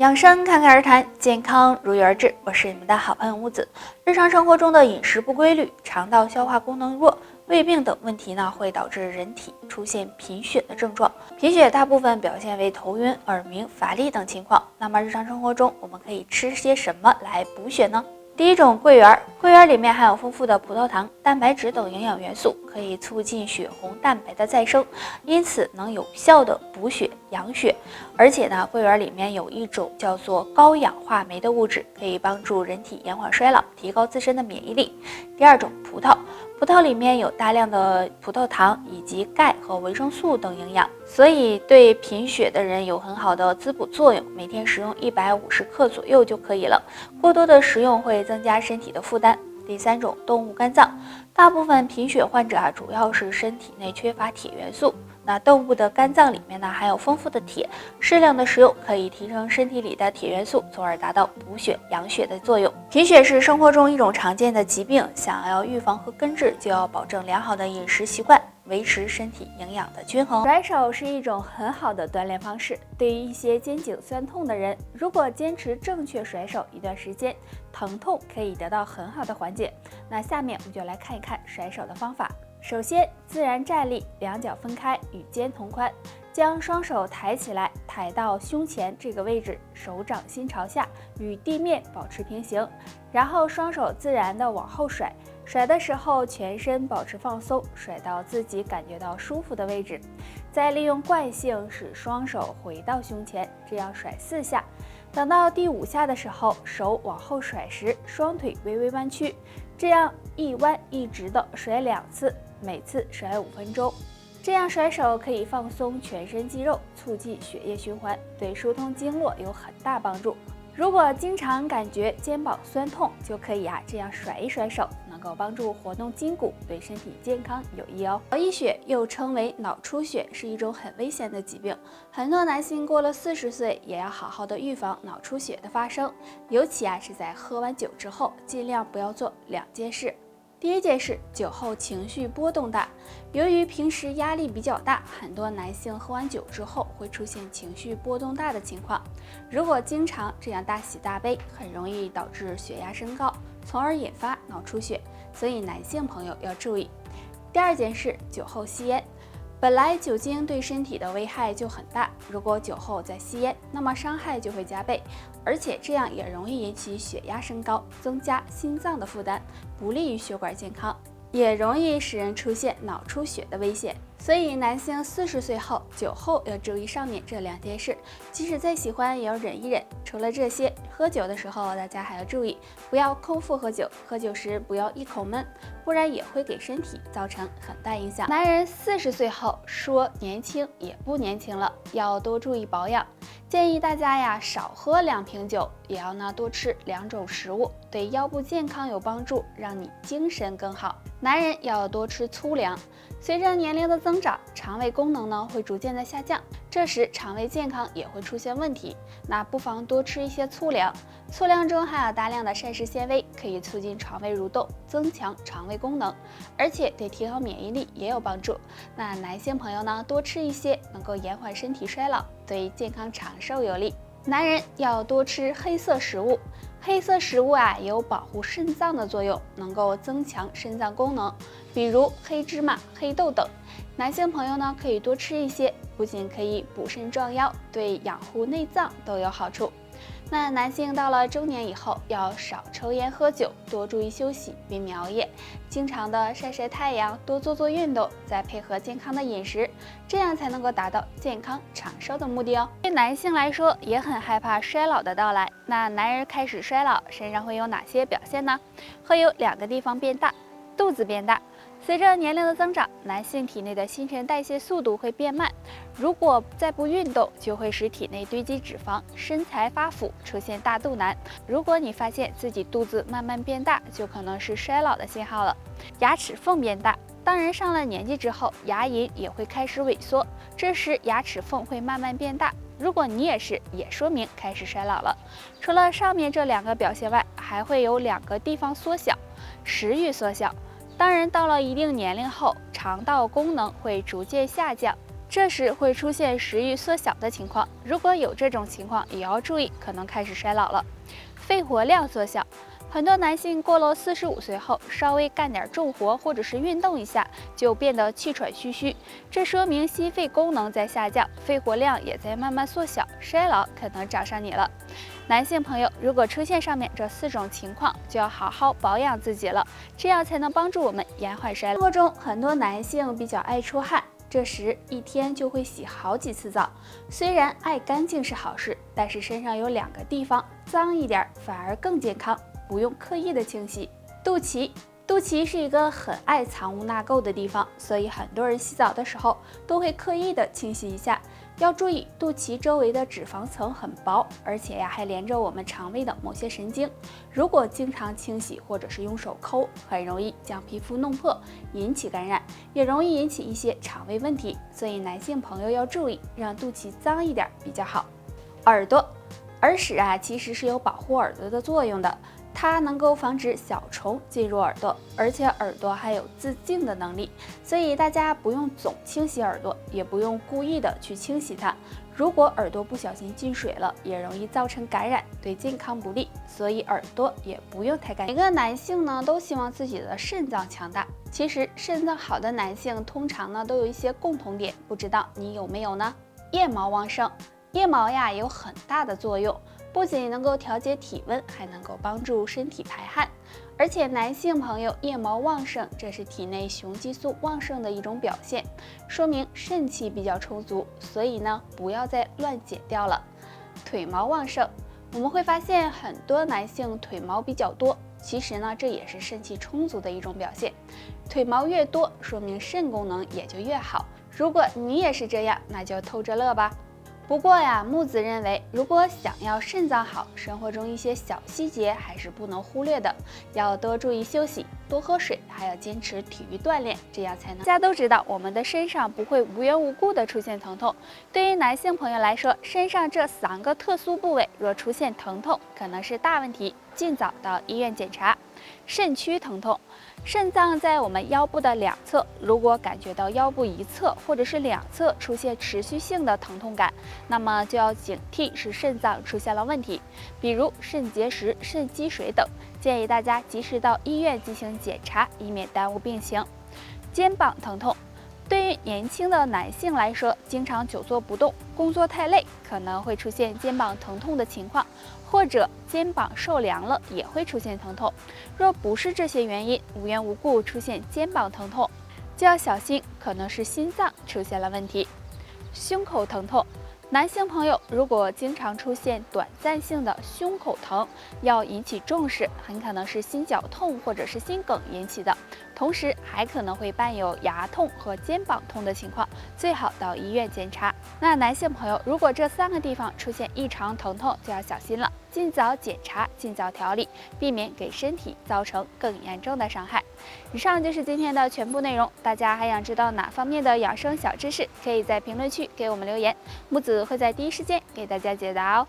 养生侃侃而谈，健康如约而至。我是你们的好朋友木子。日常生活中的饮食不规律、肠道消化功能弱、胃病等问题呢，会导致人体出现贫血的症状。贫血大部分表现为头晕、耳鸣、乏力等情况。那么日常生活中，我们可以吃些什么来补血呢？第一种，桂圆。桂圆里面含有丰富的葡萄糖、蛋白质等营养元素，可以促进血红蛋白的再生，因此能有效的补血养血。而且呢，桂圆里面有一种叫做高氧化酶的物质，可以帮助人体延缓衰老，提高自身的免疫力。第二种，葡萄。葡萄里面有大量的葡萄糖以及钙和维生素等营养，所以对贫血的人有很好的滋补作用。每天食用150克左右就可以了，过多的食用会增加身体的负担。第三种，动物肝脏。大部分贫血患者主要是身体内缺乏铁元素。那动物的肝脏里面呢含有丰富的铁，适量的食用可以提升身体里的铁元素，从而达到补血养血的作用。贫血是生活中一种常见的疾病，想要预防和根治，就要保证良好的饮食习惯，维持身体营养的均衡。甩手是一种很好的锻炼方式，对于一些肩颈酸痛的人，如果坚持正确甩手一段时间，疼痛可以得到很好的缓解。那下面我们就来看一看甩手的方法。首先，自然站立，两脚分开，与肩同宽，将双手抬起来，抬到胸前这个位置，手掌心朝下，与地面保持平行，然后双手自然的往后甩。甩的时候，全身保持放松，甩到自己感觉到舒服的位置。再利用惯性使双手回到胸前，这样甩4下。等到第5下的时候，手往后甩时，双腿微微弯曲，这样一弯一直的甩2次，每次甩5分钟。这样甩手可以放松全身肌肉，促进血液循环，对疏通经络有很大帮助。如果经常感觉肩膀酸痛，就可以这样甩一甩手，能够帮助活动筋骨，对身体健康有益哦。脑溢血又称为脑出血，是一种很危险的疾病，很多男性过了40岁也要好好的预防脑出血的发生，尤其是在喝完酒之后，尽量不要做2件事。第一件事，酒后情绪波动大。由于平时压力比较大，很多男性喝完酒之后会出现情绪波动大的情况。如果经常这样大喜大悲，很容易导致血压升高，从而引发脑出血，所以男性朋友要注意。第二件事，酒后吸烟。本来酒精对身体的危害就很大，如果酒后再吸烟，那么伤害就会加倍，而且这样也容易引起血压升高，增加心脏的负担，不利于血管健康，也容易使人出现脑出血的危险。所以男性40岁后酒后要注意上面这2件事，即使再喜欢也要忍一忍。除了这些，喝酒的时候大家还要注意，不要空腹喝酒，喝酒时不要一口闷，不然也会给身体造成很大影响。男人40岁后说年轻也不年轻了，要多注意保养。建议大家少喝2瓶酒，也要多吃2种食物，对腰部健康有帮助，让你精神更好。男人要多吃粗粮。随着年龄的增长，肠胃功能会逐渐的下降，这时肠胃健康也会出现问题。那不妨多吃一些粗粮，粗粮中含有大量的膳食纤维，可以促进肠胃蠕动，增强肠胃功能，而且对提高免疫力也有帮助。那男性朋友多吃一些，能够延缓身体衰老，对健康长寿有利。男人要多吃黑色食物。黑色食物有保护肾脏的作用，能够增强肾脏功能，比如黑芝麻、黑豆等。男性朋友可以多吃一些，不仅可以补肾壮腰，对养护内脏都有好处。那男性到了中年以后，要少抽烟喝酒，多注意休息，避免熬夜，经常的晒晒太阳，多做运动，再配合健康的饮食，这样才能够达到健康长寿的目的哦。对男性来说，也很害怕衰老的到来。那男人开始衰老，身上会有哪些表现呢？会有2个地方变大，肚子变大。随着年龄的增长，男性体内的新陈代谢速度会变慢，如果再不运动，就会使体内堆积脂肪，身材发福，出现大肚腩。如果你发现自己肚子慢慢变大，就可能是衰老的信号了。牙齿缝变大，当人上了年纪之后，牙龈也会开始萎缩，这时牙齿缝会慢慢变大。如果你也说明开始衰老了。除了上面这2个表现外，还会有2个地方缩小，食欲缩小。当人到了一定年龄后，肠道功能会逐渐下降，这时会出现食欲缩小的情况。如果有这种情况，也要注意，可能开始衰老了。肺活量缩小。很多男性过了45岁后，稍微干点重活或者是运动一下，就变得气喘吁吁，这说明心肺功能在下降，肺活量也在慢慢缩小，衰老可能找上你了。男性朋友如果出现上面这4种情况，就要好好保养自己了，这样才能帮助我们延缓衰老。生活中很多男性比较爱出汗，这时一天就会洗好几次澡。虽然爱干净是好事，但是身上有2个地方脏一点反而更健康，不用刻意的清洗。肚脐是一个很爱藏污纳垢的地方，所以很多人洗澡的时候都会刻意的清洗一下。要注意，肚脐周围的脂肪层很薄，而且还连着我们肠胃的某些神经。如果经常清洗或者是用手抠，很容易将皮肤弄破，引起感染，也容易引起一些肠胃问题。所以男性朋友要注意，让肚脐脏一点比较好。耳朵，耳屎其实是有保护耳朵的作用的。它能够防止小虫进入耳朵，而且耳朵还有自净的能力，所以大家不用总清洗耳朵，也不用故意的去清洗它。如果耳朵不小心进水了，也容易造成感染，对健康不利，所以耳朵也不用太干净。每个男性呢都希望自己的肾脏强大，其实肾脏好的男性通常呢都有一些共同点，不知道你有没有呢？腋毛旺盛，腋毛有很大的作用。不仅能够调节体温，还能够帮助身体排汗。而且男性朋友腋毛旺盛，这是体内雄激素旺盛的一种表现，说明肾气比较充足，所以呢，不要再乱剪掉了。腿毛旺盛，我们会发现很多男性腿毛比较多，其实呢，这也是肾气充足的一种表现。腿毛越多，说明肾功能也就越好。如果你也是这样，那就偷着乐吧。不过木子认为，如果想要肾脏好，生活中一些小细节还是不能忽略的，要多注意休息，多喝水，还要坚持体育锻炼，这样才能。大家都知道，我们的身上不会无缘无故的出现疼痛。对于男性朋友来说，身上这3个特殊部位若出现疼痛，可能是大问题，尽早到医院检查。肾区疼痛，肾脏在我们腰部的2侧，如果感觉到腰部一侧或者是2侧出现持续性的疼痛感，那么就要警惕是肾脏出现了问题，比如肾结石、肾积水等，建议大家及时到医院进行检查，以免耽误病情。肩膀疼痛，对于年轻的男性来说，经常久坐不动，工作太累，可能会出现肩膀疼痛的情况，或者肩膀受凉了也会出现疼痛。若不是这些原因，无缘无故出现肩膀疼痛，就要小心，可能是心脏出现了问题。胸口疼痛，男性朋友如果经常出现短暂性的胸口疼，要引起重视，很可能是心绞痛或者是心梗引起的，同时还可能会伴有牙痛和肩膀痛的情况，最好到医院检查。那男性朋友如果这3个地方出现异常疼痛，就要小心了，尽早检查，尽早调理，避免给身体造成更严重的伤害。以上就是今天的全部内容，大家还想知道哪方面的养生小知识，可以在评论区给我们留言，木子会在第一时间给大家解答哦。